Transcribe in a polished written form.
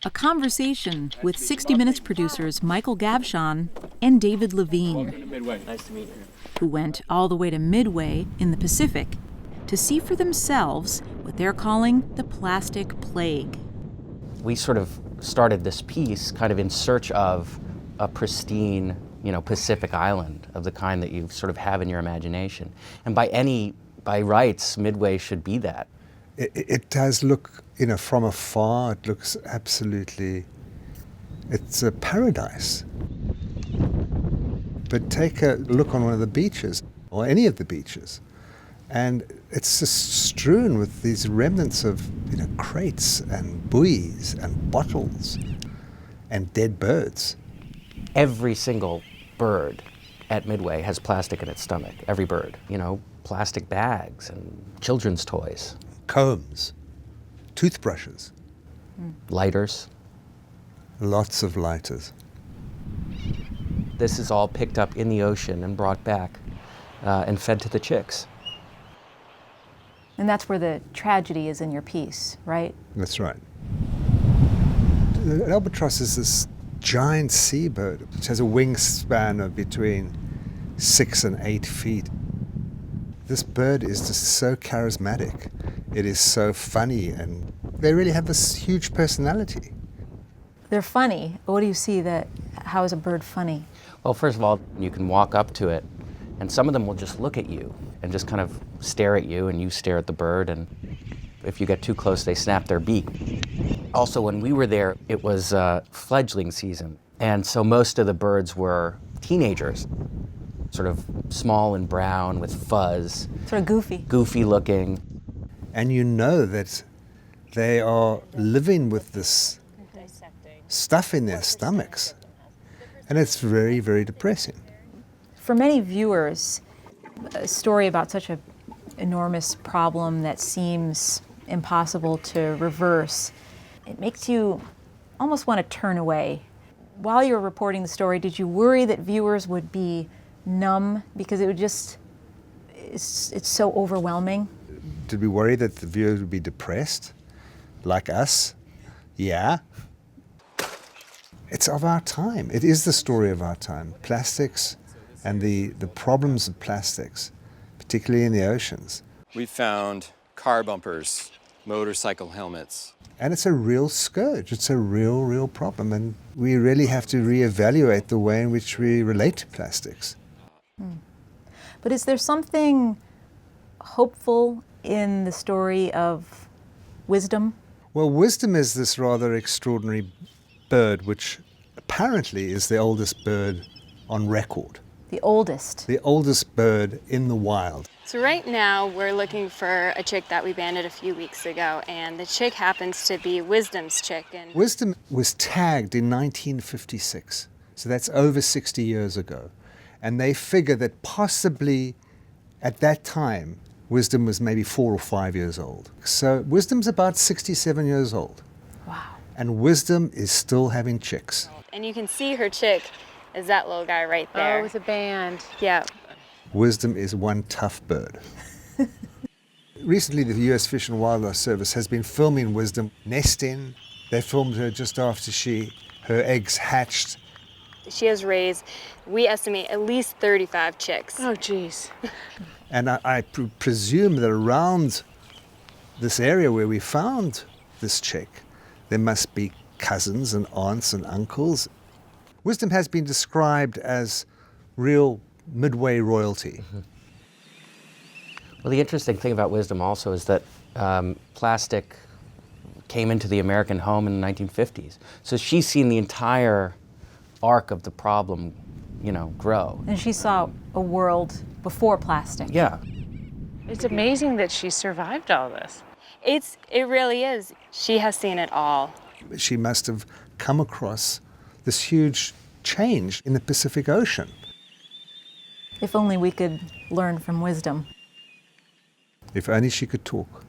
A conversation with 60 Minutes producers Michael Gavshon and David Levine, Nice to meet you. who went all the way to Midway in the Pacific to see for themselves what they're calling the plastic plague. We sort of started this piece kind of in search of a pristine, Pacific island of the kind that you sort of have in your imagination. And by rights, Midway should be that. It does look, from afar, it looks absolutely, it's a paradise. But take a look on one of the beaches, or any of the beaches, and it's just strewn with these remnants of, crates and buoys and bottles and dead birds. Every single bird at Midway has plastic in its stomach, every bird. Plastic bags and children's toys. Combs, toothbrushes. Lighters. Lots of lighters. This is all picked up in the ocean and brought back and fed to the chicks. And that's where the tragedy is in your piece, right? That's right. The albatross is this giant seabird which has a wingspan of between 6 and 8 feet. This bird is just so charismatic. It is so funny, and they really have this huge personality. They're funny. What do you see how is a bird funny? Well, first of all, you can walk up to it, and some of them will just look at you and just kind of stare at you, and you stare at the bird, and if you get too close, they snap their beak. Also, when we were there, it was fledgling season, and so most of the birds were teenagers, sort of small and brown with fuzz. Sort of goofy. Goofy looking. And you know that they are living with this stuff in their stomachs, and it's very, very depressing. For many viewers, a story about such an enormous problem that seems impossible to reverse, it makes you almost want to turn away. While you were reporting the story, did you worry that viewers would be numb because it's so overwhelming? Did we worry that the viewers would be depressed, like us? Yeah. It's of our time. It is the story of our time. Plastics and the problems of plastics, particularly in the oceans. We found car bumpers, motorcycle helmets. And it's a real scourge. It's a real problem. And we really have to reevaluate the way in which we relate to plastics. But is there something hopeful in the story of wisdom? Well, wisdom is this rather extraordinary bird, which apparently is the oldest bird on record. The oldest? The oldest bird in the wild. So right now we're looking for a chick that we banded a few weeks ago, and the chick happens to be Wisdom's chick. And Wisdom was tagged in 1956, so that's over 60 years ago. And they figure that possibly at that time, Wisdom was maybe 4 or 5 years old. So Wisdom's about 67 years old. Wow. And Wisdom is still having chicks. And you can see her chick is that little guy right there. Oh, with a band. Yeah. Wisdom is one tough bird. Recently, the U.S. Fish and Wildlife Service has been filming Wisdom nesting. They filmed her just after her eggs hatched. She has raised, we estimate, at least 35 chicks. Oh, geez. And I presume that around this area where we found this chick, there must be cousins and aunts and uncles. Wisdom has been described as real Midway royalty. Mm-hmm. Well, the interesting thing about Wisdom also is that plastic came into the American home in the 1950s. So she's seen the entire arc of the problem, grow. And she saw a world before plastic. Yeah. It's amazing that she survived all this. It really is. She has seen it all. She must have come across this huge change in the Pacific Ocean. If only we could learn from Wisdom. If only she could talk.